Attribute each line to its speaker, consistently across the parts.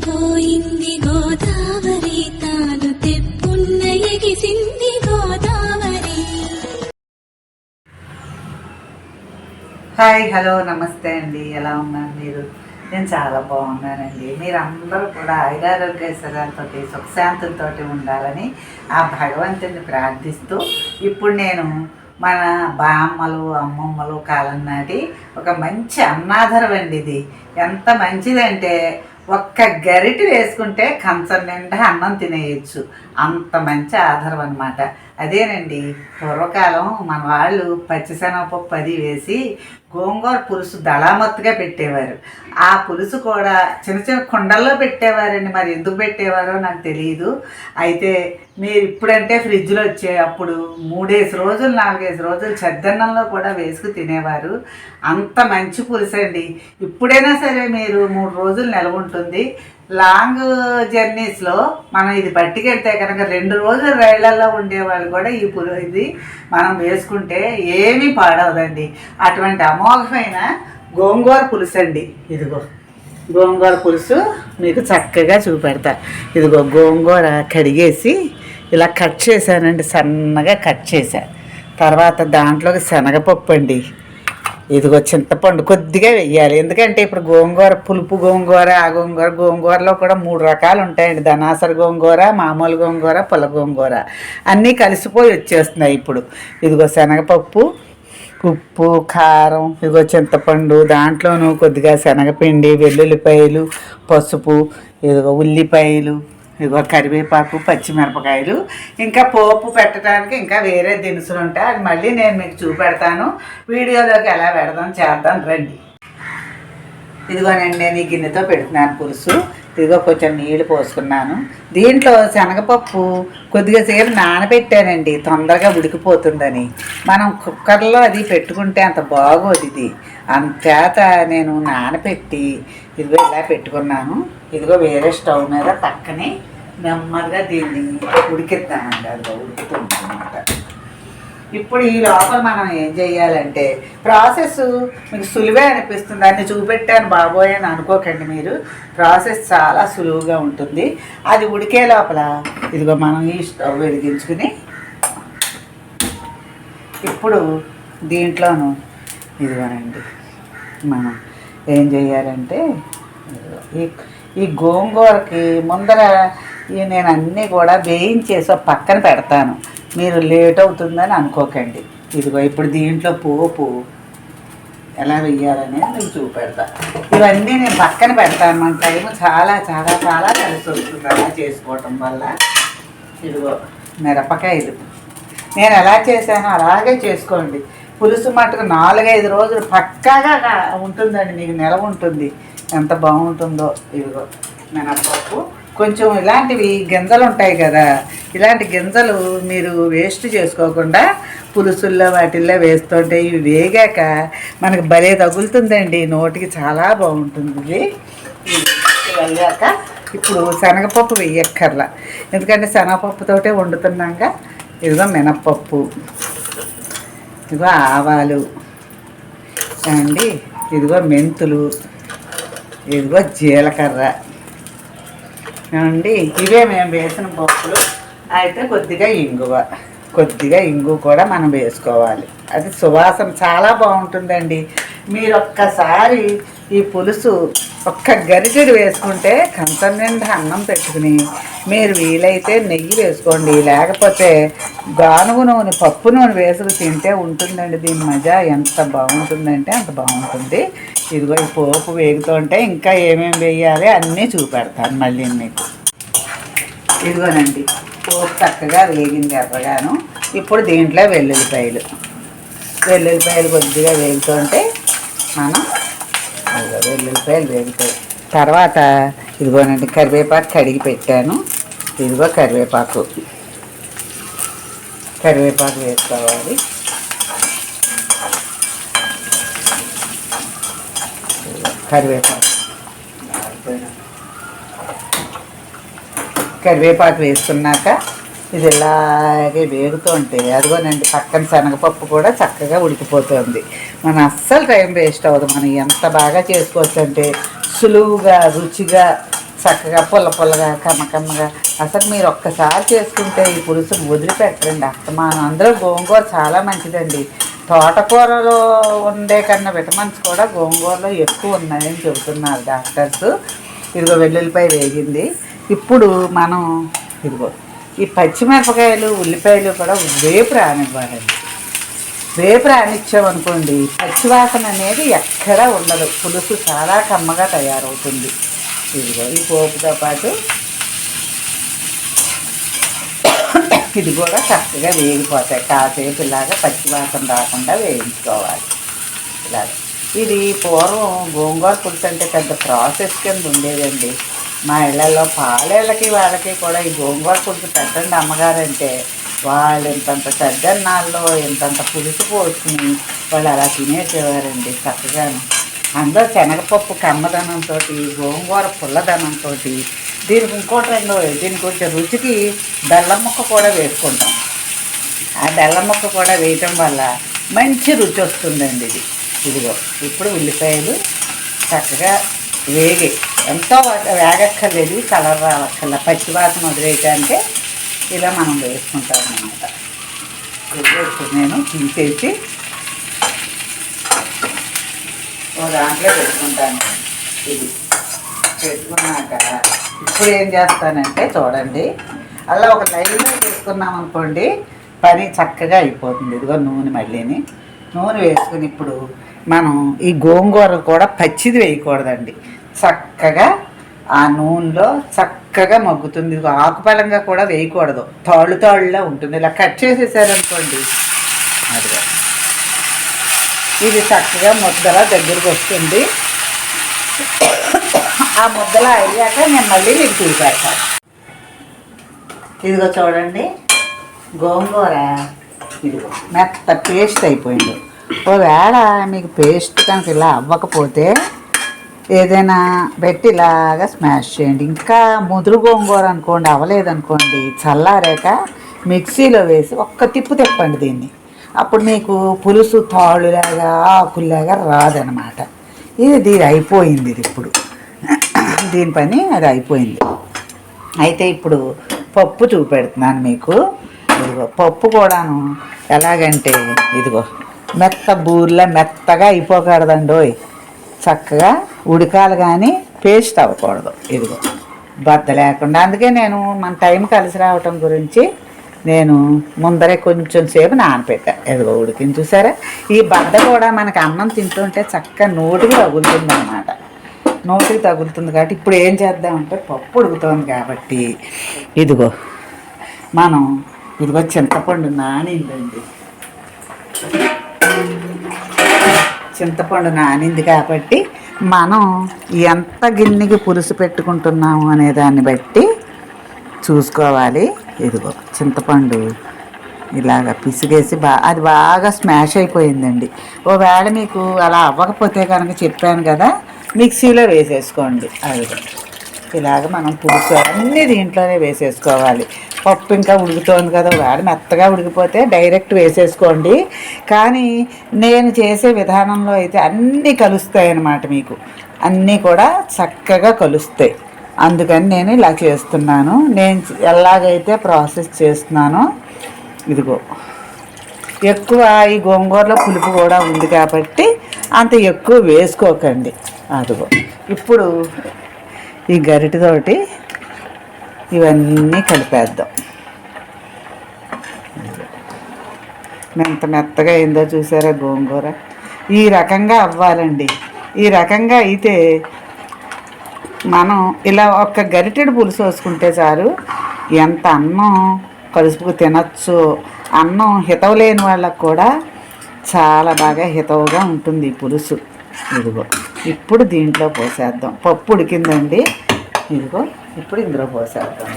Speaker 1: పోయింది గోదావరి తాను తెప్పున్న ఎగిసింది Godavari.
Speaker 2: Hi, hello, నమస్తే అండి. ఎలా ఉన్నారు మీరు? నేను చాలా బాగున్నానండి. మీరందరూ కూడా ఆయురారోగ్యశ్వరాలతో సుఖశాంతులతో ఉండాలని ఆ భగవంతుని ప్రార్థిస్తూ ఇప్పుడు నేను మన బామ్మలు అమ్మమ్మలు కాలం నాటి ఒక మంచి అన్నాధారం అండి. ఇది ఎంత మంచిదంటే ఒక్క గరిటె వేసుకుంటే కంచం నిండా అన్నం తినేయచ్చు. అంత మంచి ఆధారం అన్నమాట. అదేనండి, పూర్వకాలం మన వాళ్ళు పచ్చిశనగపప్పు అది వేసి గోంగూర పులుసు దళామత్తుగా పెట్టేవారు. ఆ పులుసు కూడా చిన్న చిన్న కుండల్లో పెట్టేవారండి. మరి ఎందుకు పెట్టేవారో నాకు తెలియదు. అయితే మీరు ఇప్పుడంటే ఫ్రిడ్జ్లో వచ్చే అప్పుడు 3 రోజులు 4 రోజులు చద్దన్నంలో కూడా వేసుకు తినేవారు. అంత మంచి పులుసు అండి. ఇప్పుడైనా సరే మీరు 3 రోజులు నిల్వ ఉంటుంది. లాంగ్ జర్నీస్లో మనం ఇది పట్టుకెడితే కనుక 2 రోజులు రైళ్లలో ఉండేవాళ్ళు కూడా ఇది మనం వేసుకుంటే ఏమీ పాడవదండి. అటువంటి అమోఘమైన గోంగూర పులుసు అండి. ఇదిగో గోంగూర పులుసు మీకు చక్కగా చూపెడతా. ఇదిగో గోంగూర కడిగేసి ఇలా కట్ చేశానండి, సన్నగా కట్ చేశా. తర్వాత దాంట్లోకి శనగపప్పు అండి, ఇదిగో చింతపండు కొద్దిగా వెయ్యాలి. ఎందుకంటే ఇప్పుడు గోంగూర పులుపు గోంగూర, ఆ గోంగూరలో కూడా 3 రకాలు ఉంటాయండి. ధనాసర గోంగూర, మామూలు గోంగూర, పుల్ల గోంగూర అన్నీ కలిసిపోయి వచ్చేస్తున్నాయి ఇప్పుడు. ఇదిగో శనగపప్పు, ఉప్పు, కారం, ఇదిగో చింతపండు, దాంట్లోనూ కొద్దిగా శనగపిండి, వెల్లుల్లిపాయలు, పసుపు, ఇదిగో ఉల్లిపాయలు, ఇదిగో కరివేపాకు, పచ్చిమిరపకాయలు, ఇంకా పోపు పెట్టడానికి ఇంకా వేరే దినుసులు ఉంటాయి. అది మళ్ళీ నేను మీకు చూపెడతాను. వీడియోలోకి ఎలా చేద్దాం రండి. ఇదిగోనండి, నేను ఈ గిన్నెతో పెడుతున్నాను పులుసు. ఇదిగో కొంచెం నీళ్లు పోసుకున్నాను. దీంట్లో శనగపప్పు కొద్దిగా సేపు నానబెట్టానండి, తొందరగా ఉడికిపోతుందని. మనం కుక్కర్లో అది పెట్టుకుంటే అంత బాగోదు. ఇది అంతేత నేను నానబెట్టి ఇదిగో ఇలా పెట్టుకున్నాను. ఇదిగో వేరే స్టవ్ మీద పక్కనే నెమ్మదిగా దీన్ని ఉడికిద్దామండి. అదిగో ఉడుకుతుంది అన్నమాట. ఇప్పుడు ఈ లోపల మనం ఏం చేయాలంటే, ప్రాసెస్ మీకు సులువే అనిపిస్తుంది. అన్ని చూపెట్టాను బాబోయ్ అని అనుకోకండి మీరు. ప్రాసెస్ చాలా సులువుగా ఉంటుంది. అది ఉడికే లోపల ఇదిగో మనం ఈ స్టవ్ వెలిగించుకుని ఇప్పుడు దీంట్లోనూ ఇదిగోనండి మనం ఏం చేయాలంటే, ఈ గోంగూరకి ముందర నేను అన్నీ కూడా వేయించేసి పక్కన పెడతాను. మీరు లేట్ అవుతుందని అనుకోకండి. ఇదిగో ఇప్పుడు దీంట్లో పోపు ఎలా వెయ్యాలనేది మీకు చూపెడతా. ఇవన్నీ నేను పక్కన పెడతాను. మన టైం చాలా చాలా చాలా కలిసి వస్తుంది అలా చేసుకోవటం వల్ల. ఇదిగో మిరపకాయలు నేను ఎలా చేశానో అలాగే చేసుకోండి. పులుసు మట్టుకు 4-5 రోజులు పక్కాగా ఉంటుందండి, మీకు నిలవ ఉంటుంది. ఎంత బాగుంటుందో. ఇదిగో మినపప్పు, కొంచెం ఇలాంటివి గింజలు ఉంటాయి కదా, ఇలాంటి గింజలు మీరు వేస్ట్ చేసుకోకుండా పులుసుల్లో వాటిల్లో వేస్తుంటే ఇవి వేగాక మనకు భలే తగులుతుందండి, నోటికి చాలా బాగుంటుంది. ఇది వెళ్ళాక ఇప్పుడు శనగపప్పు వేయక్కర్లా, ఎందుకంటే శనగపప్పుతోటే వండుతున్నాక. ఇదిగో మినప్పప్పు, ఇదిగో ఆవాలు అండి, ఇదిగో మెంతులు, ఇదిగో జీలకర్ర అండి. ఇవే మేము వేసిన పప్పులు. అయితే కొద్దిగా ఇంగువ కూడా మనం వేసుకోవాలి. అది సువాసన చాలా బాగుంటుందండి. మీరు ఒక్కసారి ఈ పులుసు ఒక్క గరిటెడు వేసుకుంటే కంచం నిండా అన్నం పెట్టుకుని మీరు వీలైతే నెయ్యి వేసుకోండి, లేకపోతే గానుగు నూనె, పప్పు నూనె వేసుకు తింటే ఉంటుందండి. దీని మజా ఎంత బాగుంటుందంటే అంత బాగుంటుంది. ఇదిగో ఈ పోపు వేగుతుంటే ఇంకా ఏమేమి వేయాలి అన్నీ చూపెడతాను మళ్ళీ మీకు. ఇదిగోనండి పోపు చక్కగా వేగింది ఎర్రగాను. ఇప్పుడు దీంట్లో వెల్లుల్లిపాయలు కొద్దిగా వేగుతుంటే మనం వెల్లుల్లిపాయలు వేగుతాయి. తర్వాత ఇదిగోనండి కరివేపాకు కడిగి పెట్టాను. ఇదిగో కరివేపాకు వేసుకోవాలి. కరివేపాకు వేసుకున్నాక ఇది ఇలాగే వేగుతుంటే అదిగోనండి పక్కన శనగపప్పు కూడా చక్కగా ఉడికిపోతుంది. మనం అస్సలు టైం వేస్ట్ అవ్వదు. మనం ఎంత బాగా చేసుకోవచ్చు అంటే సులువుగా, రుచిగా, చక్కగా పుల్ల పుల్లగా కమ్మకమ్మగా. అసలు మీరు ఒక్కసారి చేసుకుంటే ఈ పులుసును వదిలిపెట్టండి అస్తమానం. అందులో గోంగూర చాలా మంచిదండి. తోటకూరలో ఉండే కన్నా విటమిన్స్ కూడా గోంగూరలో ఎక్కువ ఉన్నాయని చెబుతున్నారు డాక్టర్స్. ఇదిగో వెల్లుల్లిపాయ వేగింది. ఇప్పుడు మనం ఇదిగో ఈ పచ్చిమిరపకాయలు ఉల్లిపాయలు కూడా వేపు రానివ్వాలండి. వేపు రానిచ్చామనుకోండి పచ్చివాసన అనేది ఎక్కడా ఉండదు. పులుసు చాలా కమ్మగా తయారవుతుంది. ఇదిగో ఈ పోపుతో పాటు ఇది కూడా చక్కగా వేగిపోతాయి. కాసేపు ఇలాగా పచ్చివాసన రాకుండా వేయించుకోవాలి. ఇలాగ ఇది పూర్వం గోంగూర పులుసు అంటే పెద్ద ప్రాసెస్ కింద ఉండేదండి. మా ఇళ్లలో పాలేళ్ళకి వాళ్ళకి కూడా ఈ గోంగూర పులుసు పెట్టండి అమ్మగారంటే వాళ్ళు ఇంతంత సద్దన్నాల్లో ఇంతంత పులుసు పోసుకుని వాళ్ళు అలా తినేసేవారండి చక్కగాను. అందులో శనగపప్పు కమ్మదనంతో గోంగూర పుల్లదనంతో దీనికి ఇంకోటి రెండు దీనికి కొంచెం రుచికి బెల్లం ముక్క కూడా వేసుకుంటాం. ఆ బెల్లం ముక్క కూడా వేయటం వల్ల మంచి రుచి వస్తుందండి ఇది. ఇదిగో ఇప్పుడు ఉల్లిపాయలు చక్కగా వేగి ఎంతో వేగక్కర్లేదు, కలర్ రావక్కర్ల, పచ్చివాసన వదిలేయటానికి ఇలా మనం వేసుకుంటాం అన్నమాట. ఇప్పుడు నేను తీసేసి ఓ దాంట్లో పెట్టుకుంటాను. ఇది పెట్టుకున్నాక ఇప్పుడు ఏం చేస్తానంటే చూడండి, అలా ఒక లైన్లో తీసుకున్నాం అనుకోండి పని చక్కగా అయిపోతుంది. ఇదిగో నూనె మళ్ళీని నూనె వేసుకుని ఇప్పుడు మనం ఈ గోంగూర కూడా పచ్చిది వేయకూడదండి. చక్కగా ఆ నూనెలో చక్కగా మగ్గుతుంది. ఇదిగో ఆకుపలంగా కూడా వేయకూడదు, తాళ్ళు తాళ్ళులా ఉంటుంది. ఇలా కట్ చేసేసారనుకోండి అదిగా ఇది చక్కగా ముద్దలా దగ్గరికి వస్తుంది. ఆ ముద్దలా అయ్యాక నేను మళ్ళీ మీకు తీసేస్తాను. ఇదిగో చూడండి గోంగూర ఇదిగో మెత్త పేస్ట్ అయిపోయింది. ఒకవేళ మీకు పేస్ట్ కనుక ఇలా అవ్వకపోతే ఏదైనా పెట్టి ఇలాగా స్మాష్ చేయండి. ఇంకా ముదురు గోంగూర అనుకోండి అవ్వలేదనుకోండి చల్లారాక మిక్సీలో వేసి ఒక్క తిప్పు తిప్పండి దీన్ని. అప్పుడు మీకు పులుసు తాళ్ళులాగా ఆకుల్లాగా రాదనమాట. దీని అయిపోయింది. ఇది ఇప్పుడు దీని పని అది అయిపోయింది. అయితే ఇప్పుడు పప్పు చూపెడుతున్నాను మీకు. ఇదిగో పప్పు కూడాను ఎలాగంటే ఇదిగో బూర్లా మెత్తగా అయిపోకూడదండోయ్, చక్కగా ఉడకాలి కానీ పేస్ట్ అవ్వకూడదు. ఇదిగో బద్ద లేకుండా. అందుకే నేను మన టైం కలిసి రావటం గురించి నేను ముందరే కొంచెం సేపు నానపెట్టా. ఇదిగో ఉడికింది చూసారా. ఈ బద్ద కూడా మనకి అన్నం తింటుంటే చక్కగా నోటికి తగులుతుంది అన్నమాట. నోటికి తగులుతుంది కాబట్టి ఇప్పుడు ఏం చేద్దామంటే పప్పు ఉడుకుతుంది కాబట్టి ఇదిగో మనం ఇదిగో చింతపండు నానిందండి. చింతపండు నానింది కాబట్టి మనం ఎంత గిన్నెకి పులుసు పెట్టుకుంటున్నాము అనే దాన్ని బట్టి చూసుకోవాలి. ఇదిగో చింతపండు ఇలాగ పిసిగేసి అది బాగా స్మాష్ అయిపోయిందండి. ఒకవేళ మీకు అలా అవ్వకపోతే కనుక చెప్పాను కదా మిక్సీలో వేసేసుకోండి. అదిగో ఇలాగ మనం పులుసు అన్నీ దీంట్లోనే వేసేసుకోవాలి. పప్పు ఇంకా ఉడుకుతోంది కదా, ఒకవేళ మెత్తగా ఉడికిపోతే డైరెక్ట్ వేసేసుకోండి. కానీ నేను చేసే విధానంలో అయితే అన్నీ కలుస్తాయి అన్నమాట. మీకు అన్నీ కూడా చక్కగా కలుస్తాయి. అందుకని నేను ఇలా చేస్తున్నాను. నేను ఎలాగైతే ప్రాసెస్ చేస్తున్నానో ఇదిగో ఎక్కువ ఈ గోంగూరలో పులుపు కూడా ఉంది కాబట్టి అంత ఎక్కువ వేసుకోకండి. అదిగో ఇప్పుడు ఈ గరిటెతోటి ఇవన్నీ కలిపేద్దాం. ఎంత మెత్తగా అయిందో చూసారా గోంగూర. ఈ రకంగా అవ్వాలండి. ఈ రకంగా అయితే మనం ఇలా ఒక్క గరిటెడు పులుసు వేసుకుంటే చాలు. ఎంత అన్నం కలుసుకు తినచ్చు. అన్నం హితవు లేని వాళ్ళకు కూడా చాలా బాగా హితవుగా ఉంటుంది ఈ పులుసు. ఇదిగో ఇప్పుడు దీంట్లో పోసేద్దాం. పప్పు ఉడికిందండి. ఇదిగో ఇప్పుడు ఇందులో పోసేద్దాం.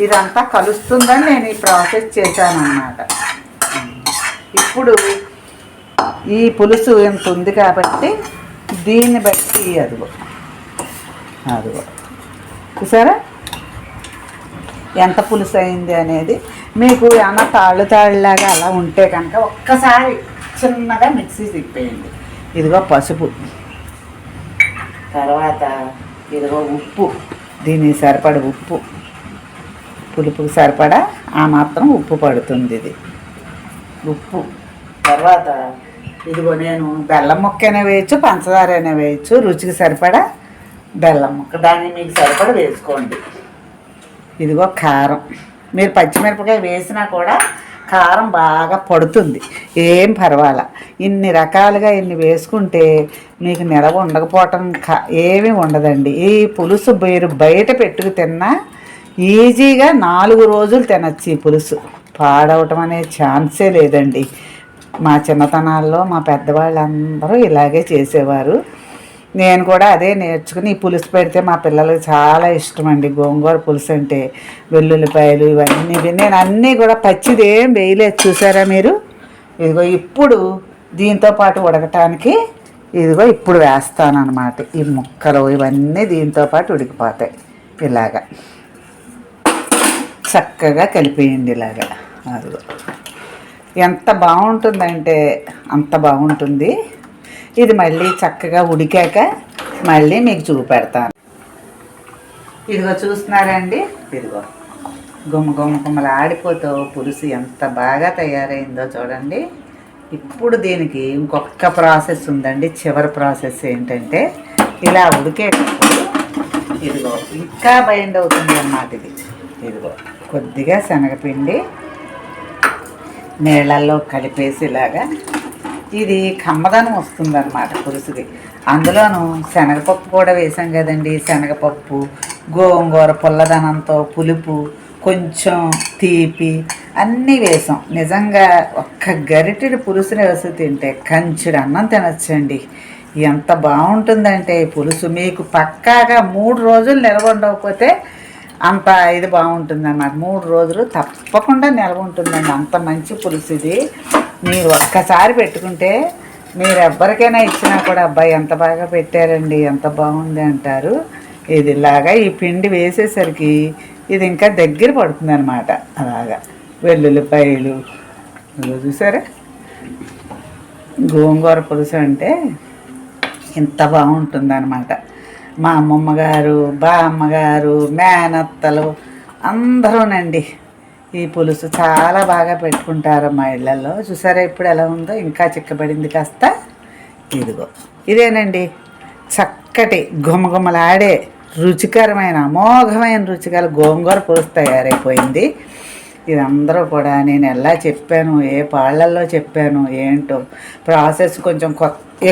Speaker 2: ఇదంతా కలుస్తుందని నేను ఈ ప్రాసెస్ చేశాను అన్నమాట. ఇప్పుడు ఈ పులుసు ఎంత ఉంది కాబట్టి దీన్ని బట్టి అదిగో చూసారా ఎంత పులుసు అయింది అనేది. మీకు ఏమన్నా తాళ్ళులాగా అలా ఉంటే కనుక ఒక్కసారి చిన్నగా మిక్సీ తిప్పేయండి. ఇదిగో పసుపు, తర్వాత ఇదిగో ఉప్పు, దీనికి సరిపడ ఉప్పు, పులుపుకి సరిపడా ఆ మాత్రం ఉప్పు పడుతుంది ఇది ఉప్పు. తర్వాత ఇదిగో నేను బెల్లం ముక్కైనా వేయచ్చు, పంచదార అయినా వేయచ్చు, రుచికి సరిపడా బెల్లం ముక్క, దాన్ని మీకు సరిపడా వేసుకోండి. ఇదిగో కారం, మీరు పచ్చిమిరపకాయ వేసినా కూడా కారం బాగా పడుతుంది, ఏం పర్వాలా. ఇన్ని రకాలుగా ఇన్ని వేసుకుంటే మీకు నిలవ ఉండకపోవటం ఏమీ ఉండదండి. ఈ పులుసు మీరు బయట పెట్టుకు తిన్నా ఈజీగా 4 రోజులు తినచ్చు. ఈ పులుసు పాడవటం అనే ఛాన్సే లేదండి. మా చిన్నతనాల్లో మా పెద్దవాళ్ళందరూ ఇలాగే చేసేవారు. నేను కూడా అదే నేర్చుకుని ఈ పులుసు పెడితే మా పిల్లలకు చాలా ఇష్టం అండి. గోంగూర పులుసు అంటే వెల్లుల్లిపాయలు ఇవన్నీ నేను అన్నీ కూడా పచ్చిది ఏం వేయలేదు, చూసారా మీరు. ఇదిగో ఇప్పుడు దీంతో పాటు ఉడకటానికి ఇదిగో ఇప్పుడు వేస్తానన్నమాట. ఈ ముక్కలు ఇవన్నీ దీంతో పాటు ఉడికిపోతాయి. ఇలాగా చక్కగా కలిపేయండి. ఇలాగా అదిగో ఎంత బాగుంటుందంటే అంత బాగుంటుంది. ఇది మళ్ళీ చక్కగా ఉడికాక మళ్ళీ మీకు చూపెడతాను. ఇదిగో చూస్తున్నారండి, ఇదిగో గుమ్మలు ఆడిపోతూ పులుసు ఎంత బాగా తయారైందో చూడండి. ఇప్పుడు దీనికి ఇంకొక ప్రాసెస్ ఉందండి. చివరి ప్రాసెస్ ఏంటంటే ఇలా ఉడికేటప్పుడు ఇదిగో ఇంకా బైండ్ అవుతుంది అన్నమాట. ఇదిగో కొద్దిగా శనగపిండి నీళ్ళల్లో కలిపేసి ఇలాగా ఇది కమ్మదనం వస్తుందన్నమాట పులుసుది. అందులోనూ శనగపప్పు కూడా వేసాం కదండి. శనగపప్పు, గోంగూర పుల్లదనంతో పులుపు, కొంచెం తీపి అన్నీ వేసాం. నిజంగా ఒక్క గరిటెడు పులుసుని వేసి తింటే కంచుడు అన్నం తినచ్చండి. ఎంత బాగుంటుందంటే ఈ పులుసు మీకు పక్కాగా 3 రోజులు నిల్వ ఉండకపోతే అంత ఇది బాగుంటుంది అన్నమాట. 3 రోజులు తప్పకుండా నిల్వ ఉంటుందండి. అంత మంచి పులుసు ఇది. మీరు ఒక్కసారి పెట్టుకుంటే మీరు ఎవరికైనా ఇచ్చినా కూడా అబ్బాయి ఎంత బాగా పెట్టారండి, ఎంత బాగుంది అంటారు. ఇది ఇలాగా ఈ పిండి వేసేసరికి ఇది ఇంకా దగ్గర పడుతుంది అనమాట. అలాగా వెల్లుల్లిపాయలు చూసారా. గోంగూర పులుసు అంటే ఇంత బాగుంటుంది అనమాట. మా అమ్మమ్మ గారు, బామ్మగారు, మేనత్తలు అందరూనండి ఈ పులుసు చాలా బాగా పెట్టుకుంటారు మా ఇళ్ళల్లో. చూసారా ఇప్పుడు ఎలా ఉందో, ఇంకా చిక్కబడింది కాస్త. ఇదిగో ఇదేనండి చక్కటి గుమగుమలాడే రుచికరమైన అమోఘమైన రుచికర గోంగూర పులుసు తయారైపోయింది. ఇది అందరూ కూడా నేను ఎలా చెప్పాను, ఏ పాళ్ళల్లో చెప్పాను ఏంటో. ప్రాసెస్ కొంచెం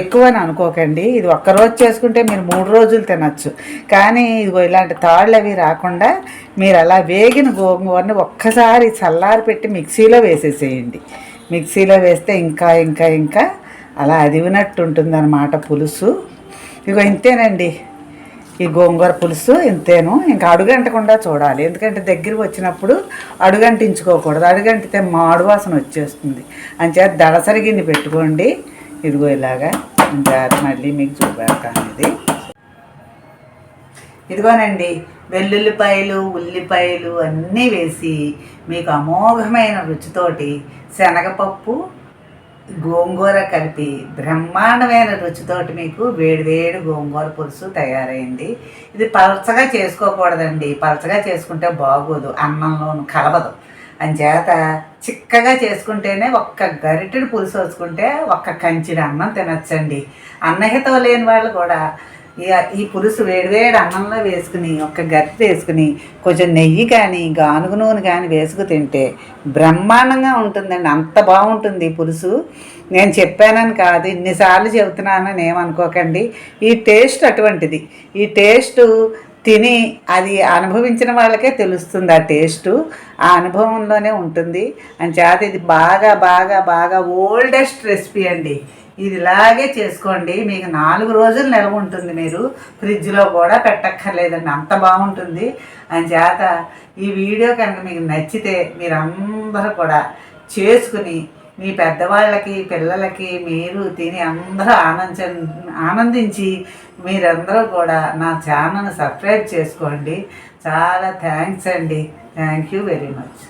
Speaker 2: ఎక్కువని అనుకోకండి. ఇది ఒక్కరోజు చేసుకుంటే మీరు 3 రోజులు తినచ్చు. కానీ ఇదిగో ఇలాంటి తాళ్ళు అవి రాకుండా మీరు అలా వేగిన గోంగూరని ఒక్కసారి చల్లారి పెట్టి మిక్సీలో వేసేసేయండి. మిక్సీలో వేస్తే ఇంకా ఇంకా ఇంకా అలా అదివినట్టు ఉంటుందన్నమాట పులుసు. ఇగో ఇంతేనండి ఈ గోంగూర పులుసు, ఇంతేను. ఇంకా అడుగంటకుండా చూడాలి, ఎందుకంటే దగ్గరికి వచ్చినప్పుడు అడుగంటించుకోకూడదు. అడుగంటితే మాడు వాసన వచ్చేస్తుంది. అంచేత దళసరి గిన్నె పెట్టుకోండి. ఇదిగో ఇలాగా ఇంకా మళ్ళీ మీకు చూపెడతాను. ఇదిగోనండి వెల్లుల్లిపాయలు, ఉల్లిపాయలు అన్నీ వేసి మీకు అమోఘమైన రుచితోటి శనగపప్పు, గోంగూర కలిపి బ్రహ్మాండమైన రుచితోటి మీకు వేడివేడి గోంగూర పులుసు తయారైంది. ఇది పలచగా చేసుకోకూడదండి. పలచగా చేసుకుంటే బాగోదు, అన్నంలోను కలవదు. అంచేత చిక్కగా చేసుకుంటేనే ఒక్క గరిటెడు పులుసు వచ్చుకుంటే ఒక్క కంచిడి అన్నం తినచ్చండి. అన్నహితం లేని వాళ్ళు కూడా ఈ పులుసు వేడివేడి అన్నంలో వేసుకుని ఒక్క గరిటె వేసుకుని కొంచెం నెయ్యి కానీ గానుగ నూనె కానీ వేసుకు తింటే బ్రహ్మాండంగా ఉంటుందండి. అంత బాగుంటుంది ఈ పులుసు. నేను చెప్పానని కాదు, ఇన్నిసార్లు చెబుతున్నానని ఏమనుకోకండి. ఈ టేస్ట్ అటువంటిది. ఈ టేస్టు తిని అది అనుభవించిన వాళ్ళకే తెలుస్తుంది. ఆ టేస్టు ఆ అనుభవంలోనే ఉంటుంది. అని చేత ఇది బాగా బాగా బాగా ఓల్డెస్ట్ రెసిపీ అండి. ఇది ఇలాగే చేసుకోండి, మీకు 4 రోజులు నిల్వ ఉంటుంది. మీరు ఫ్రిడ్జ్లో కూడా పెట్టక్కర్లేదండి, అంత బాగుంటుంది. అని చేత ఈ వీడియో కనుక మీకు నచ్చితే మీరందరూ కూడా చేసుకుని మీ పెద్దవాళ్ళకి, పిల్లలకి మీరు తిని అందరూ ఆనందించి మీరందరూ కూడా నా ఛానల్ని సబ్స్క్రైబ్ చేసుకోండి. చాలా థ్యాంక్స్ అండి. Thank you very much.